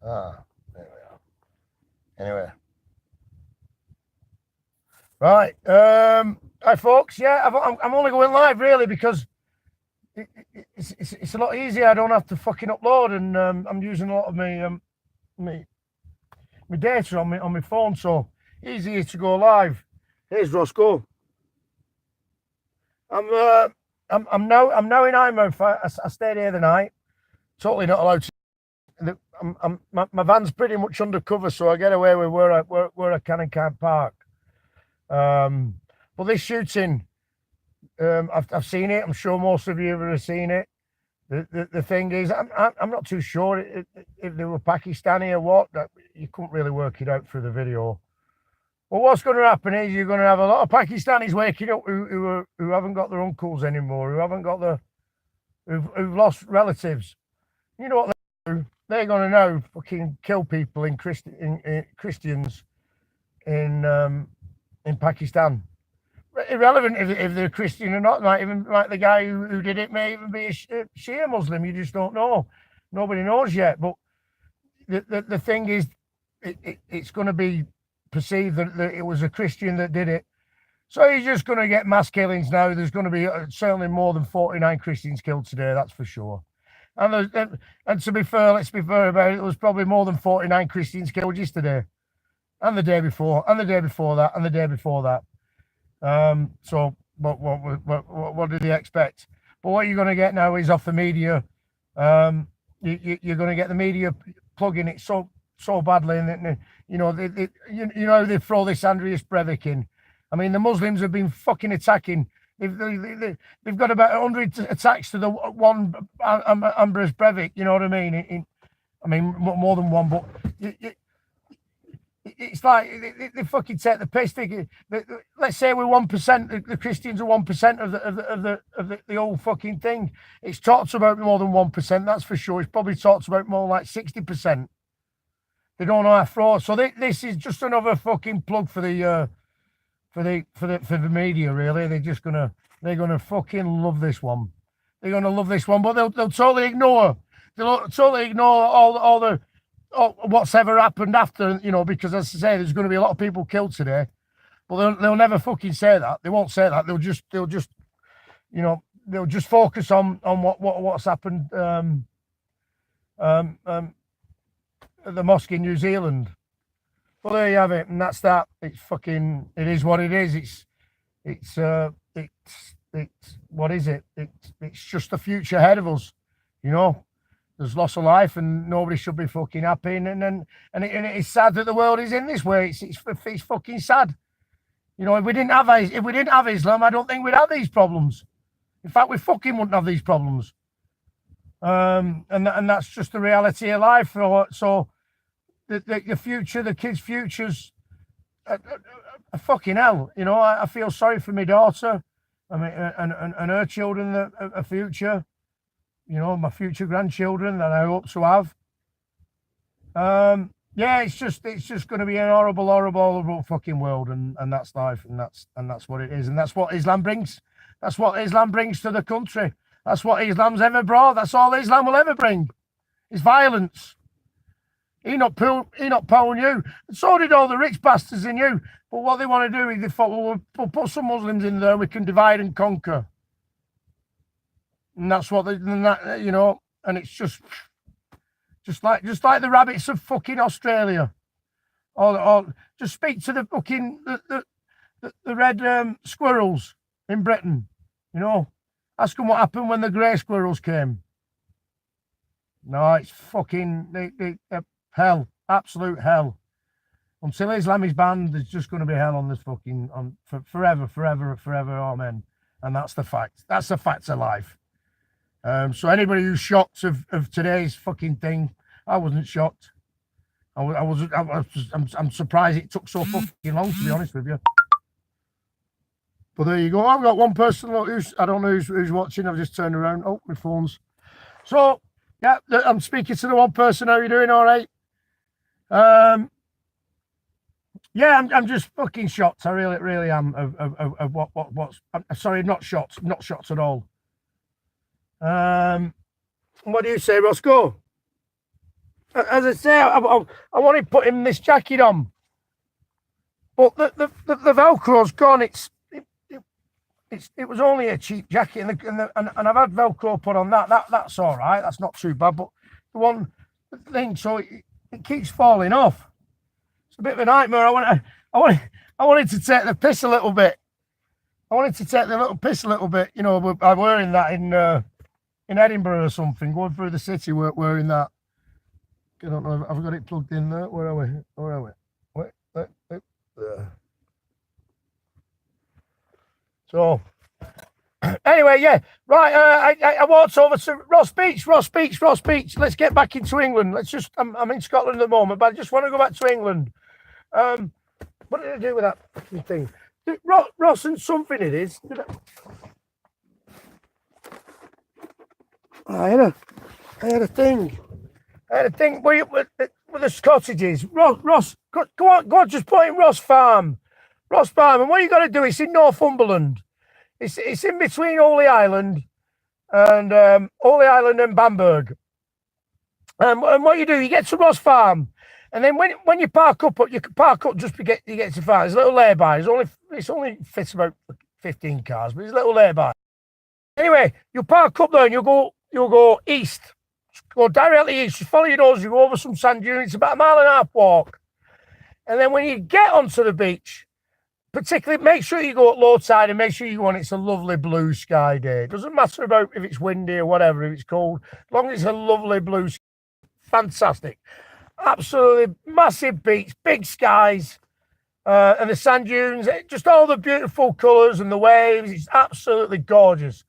Ah, there we are. Anyway. Right. Hi, folks. Yeah, I'm only going live, really, because it's a lot easier. I don't have to fucking upload, and I'm using a lot of my data on my phone, so easier to go live. Here's Roscoe. I'm now in Eyemouth. I stayed here the night. Totally not allowed to. My van's pretty much undercover, so I get away with where I can and can't park. But this shooting, I've seen it. I'm sure most of you have seen it. The thing is, I'm not too sure if they were Pakistani or what. You couldn't really work it out through the video. But what's going to happen is you're going to have a lot of Pakistanis waking up who haven't got their uncles anymore, who haven't got who've lost relatives. You know what they do? They're going to now fucking kill people in Christians in Pakistan. Irrelevant if they're Christian or not. Like the guy who did it may even be a Shia Muslim. You just don't know. Nobody knows yet. But the thing is, it's going to be perceived that it was a Christian that did it. So you're just going to get mass killings now. There's going to be certainly more than 49 Christians killed today. That's for sure. And to be fair, let's be fair about it. There was probably more than 49 Christians killed yesterday, and the day before, and the day before that, and the day before that. So what do they expect? But what you're going to get now is off the media. You're going to get the media plugging it so badly, and they throw this Andreas Breivik in. I mean, the Muslims have been fucking attacking. They've got about 100 attacks to the one Andreas Breivik. You know what I mean? I mean more than one, but. It's like they fucking take the piss. Let's say we're 1%. The Christians are 1% of the whole fucking thing. It's talked about more than 1%. That's for sure. It's probably talked about more like 60%. They don't know how fraud. So this is just another fucking plug for the media. Really, they're gonna fucking love this one. They're gonna love this one, but they'll totally ignore. They'll totally ignore all the. What's ever happened after, because as I say, there's going to be a lot of people killed today, but they'll never fucking say that. They won't say that. They'll just focus on what's happened at the mosque in New Zealand. Well, there you have it, and that's that. It is what it is. It's what is it? It's just the future ahead of us, There's loss of life, and nobody should be fucking happy. And it's sad that the world is in this way. It's fucking sad. If we didn't have Islam, I don't think we'd have these problems. In fact, we fucking wouldn't have these problems. And that's just the reality of life. So the future, the kids' futures, are fucking hell. I feel sorry for my daughter. I mean, and her children, a future. My future grandchildren that I hope to have. It's just going to be an horrible fucking world, and that's life, and that's what it is, and that's what Islam brings. That's what Islam brings to the country. That's what Islam's ever brought. That's all Islam will ever bring. Is violence. He not pulling you. And so did all the rich bastards in you. But what they want to do is they thought, well, we'll put some Muslims in there. We can divide and conquer. And that's what and it's just like the rabbits of fucking Australia. Or just speak to the fucking the red squirrels in Britain. Ask them what happened when the grey squirrels came. No, it's fucking hell, absolute hell. Until Islam is banned, there's just going to be hell on this fucking forever, amen. And that's the fact. That's the facts of life. So anybody who's shocked of today's fucking thing, I wasn't shocked. I'm surprised it took so fucking long, to be honest with you. But there you go. I've got one person who's, I don't know who's watching. I've just turned around. Oh, my phone's. So yeah, I'm speaking to the one person. How are you doing? All right. Yeah, I'm just fucking shocked. I really am of what's. I'm sorry, not shocked at all. What do you say, Roscoe? as I say, I wanted putting this jacket on, but the Velcro's gone. It was only a cheap jacket, and I've had Velcro put on that. That's all right. That's not too bad. But the thing, so it keeps falling off. It's a bit of a nightmare. I wanted to take the piss a little bit. I wanted to take the little piss a little bit. You know, by wearing that in Edinburgh or something, going through the city wearing that. I don't know. I've got it plugged in there. Where are we? Where are we? Wait, there. So, anyway, yeah, right. I walked over to Ross Beach. Let's get back into England. I'm in Scotland at the moment, but I just want to go back to England. What did I do with that thing? Ross and something it is. I had a thing with the cottages. Ross, go on, just put in Ross Farm. And what you got to do, it's in Northumberland. It's in between Holy Island and Bamberg. And what you do, you get to Ross Farm, and then when you park up, you can park up just to get to farm. There's a little lay-by. It's only fits about 15 cars, but it's a little lay-by. Anyway, you park up there and you'll go east. Go directly east. Just follow your nose. You go over some sand dunes. It's about a 1.5 mile walk. And then when you get onto the beach, particularly make sure you go at low tide and make sure you go on. It's a lovely blue sky day. It doesn't matter about if it's windy or whatever, if it's cold, as long as it's a lovely blue sky. Fantastic. Absolutely massive beach, big skies, and the sand dunes, just all the beautiful colours and the waves. It's absolutely gorgeous.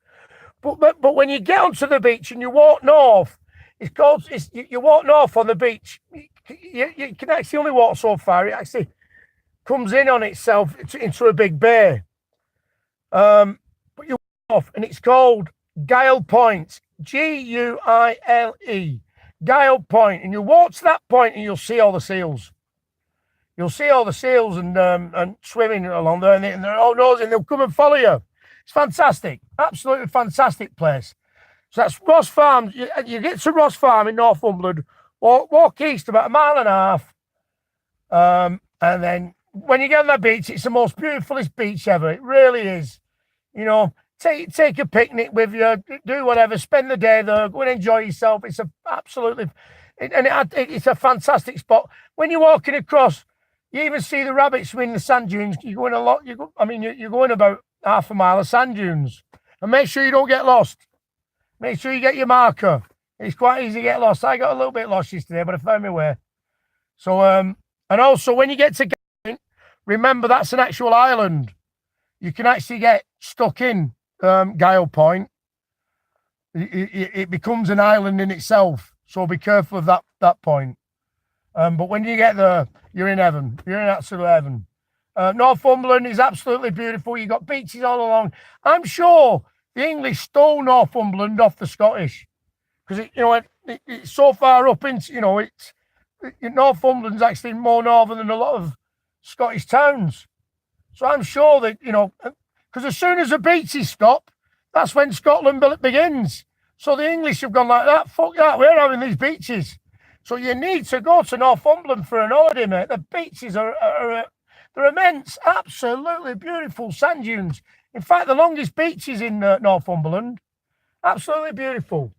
But when you get onto the beach and you walk north, you walk north on the beach. You can actually only walk so far. It actually comes in on itself into a big bay. But you walk off, and it's called Gyle Point. Guile. Gyle Point. And you walk to that point and you'll see all the seals. You'll see all the seals and swimming along there, and they're all nosing. They'll come and follow you. It's fantastic. Absolutely fantastic place. So that's Ross Farm. You get to Ross Farm in Northumberland, walk east about 1.5 miles. And then when you get on that beach, it's the most beautifulest beach ever. It really is. You know, take a picnic with you, do whatever, spend the day there, go and enjoy yourself. It's it's a fantastic spot. When you're walking across, you even see the rabbits in the sand dunes. You're going you're going about 1/2 mile of sand dunes. And make sure you don't get lost. Make sure you get your marker. It's quite easy to get lost. I got a little bit lost yesterday, but I found my way. So, and also when you get to Gyle, remember that's an actual island. You can actually get stuck in Gyle Point. It becomes an island in itself. So be careful of that point. But when you get there, you're in heaven. You're in absolute heaven. Northumberland is absolutely beautiful. You've got beaches all along. I'm sure the English stole Northumberland off the Scottish because it's so far up into Northumberland's actually more northern than a lot of Scottish towns. So I'm sure that because as soon as the beaches stop, that's when Scotland begins. So the English have gone like that. Fuck that, we're having these beaches. So you need to go to Northumberland for an holiday, mate. The beaches they're immense, absolutely beautiful sand dunes. In fact, the longest beach is in Northumberland. Absolutely beautiful.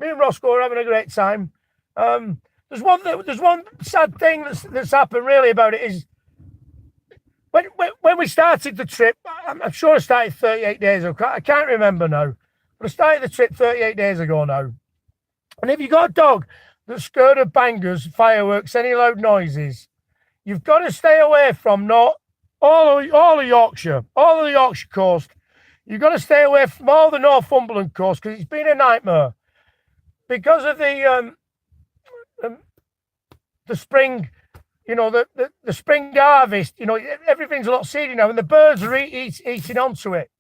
Me and Roscoe are having a great time. There's one sad thing that's happened really about it is when we started the trip. I'm sure I started 38 days ago. I can't remember now, but I started the trip 38 days ago now. And if you got a dog that's scared of bangers, fireworks, any loud noises, you've got to stay away from all of Yorkshire, all of the Yorkshire coast. You've got to stay away from all the Northumberland coast because it's been a nightmare because of the spring, the spring harvest. Everything's a lot seedy now, and the birds are eating onto it.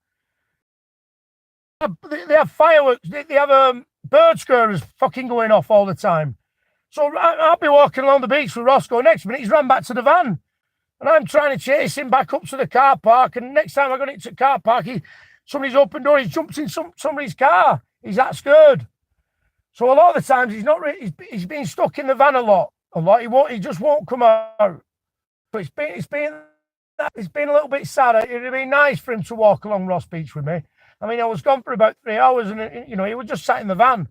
They have fireworks. They have bird scarers fucking going off all the time. So I'll be walking along the beach with Roscoe. Next minute, he's run back to the van. And I'm trying to chase him back up to the car park. And next time I got into the car park, somebody's opened door, he's jumped in somebody's car. He's that scared. So a lot of the times he's not really, he's been stuck in the van a lot. He just won't come out. But it's been a little bit sad. It'd have been nice for him to walk along Ross Beach with me. I mean, I was gone for about 3 hours, and he was just sat in the van,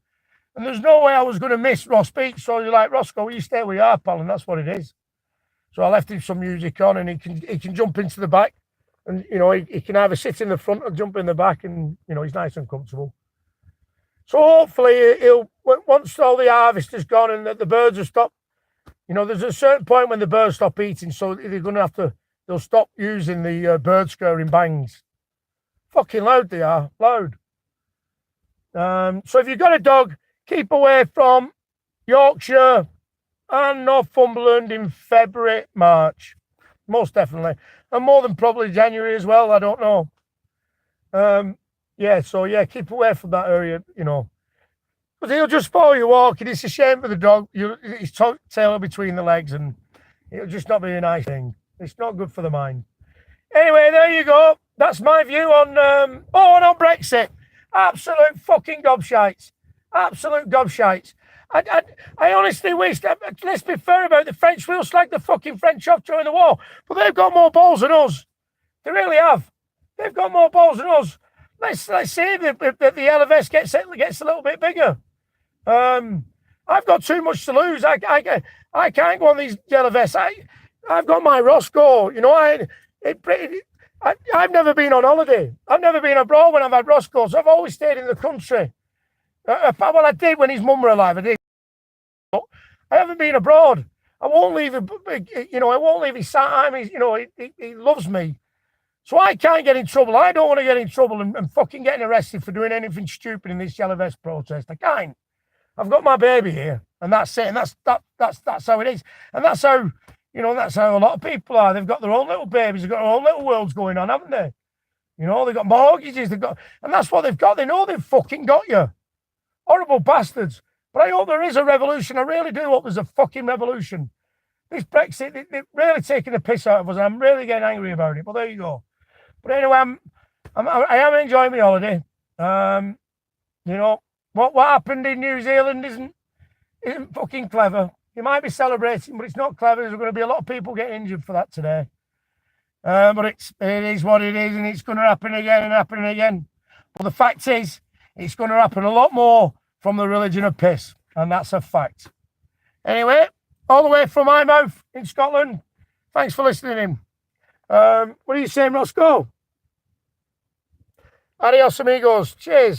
and there's no way I was going to miss Ross Beach. So you're like, Roscoe, will you stay where you are, pal? And that's what it is. So I left him some music on, and he can jump into the back, and he can either sit in the front or jump in the back, and he's nice and comfortable. So hopefully he'll, once all the harvest is gone and the birds have stopped, there's a certain point when the birds stop eating, so they're going to they'll stop using the bird scaring bangs. Fucking loud they are, loud. So if you've got a dog, keep away from Yorkshire and Northumberland in February, March. Most definitely. And more than probably January as well, I don't know. Keep away from that area, Because he'll just follow you walking. It's a shame for the dog. His tail between the legs, and it'll just not be a nice thing. It's not good for the mind. Anyway, there you go. That's my view on on Brexit. Absolute fucking gobshites. Absolute gobshites. I honestly wish that, let's be fair about the French. We'll slag the fucking French off during the war, but they've got more balls than us. They really have. They've got more balls than us. Let's see if the LFS gets a little bit bigger. I've got too much to lose. I can't go on these yellow vests. I've got my Roscoe. I've never been on holiday. I've never been abroad when I've had Roscoe. So I've always stayed in the country. Well, I did when his mum were alive. I did. But I haven't been abroad. I won't leave him. I won't leave his side. He loves me. So I can't get in trouble. I don't want to get in trouble and fucking getting arrested for doing anything stupid in this yellow vest protest. I can't. I've got my baby here, and that's it. And that's how it is. And that's how, that's how a lot of people are. They've got their own little babies. They've got their own little worlds going on, haven't they? They've got mortgages. And that's what they've got. They know they've fucking got you. Horrible bastards. But I hope there is a revolution. I really do hope there's a fucking revolution. This Brexit, they're really taking the piss out of us. I'm really getting angry about it. But there you go. But anyway, I am enjoying my holiday. What happened in New Zealand isn't fucking clever. You might be celebrating, but it's not clever. There's going to be a lot of people getting injured for that today. But it is what it is, and it's going to happen again and happen again. But the fact is, it's going to happen a lot more from the religion of piss, and that's a fact. Anyway, all the way from Eyemouth in Scotland, thanks for listening in. What are you saying, Roscoe? Adios, amigos. Cheers.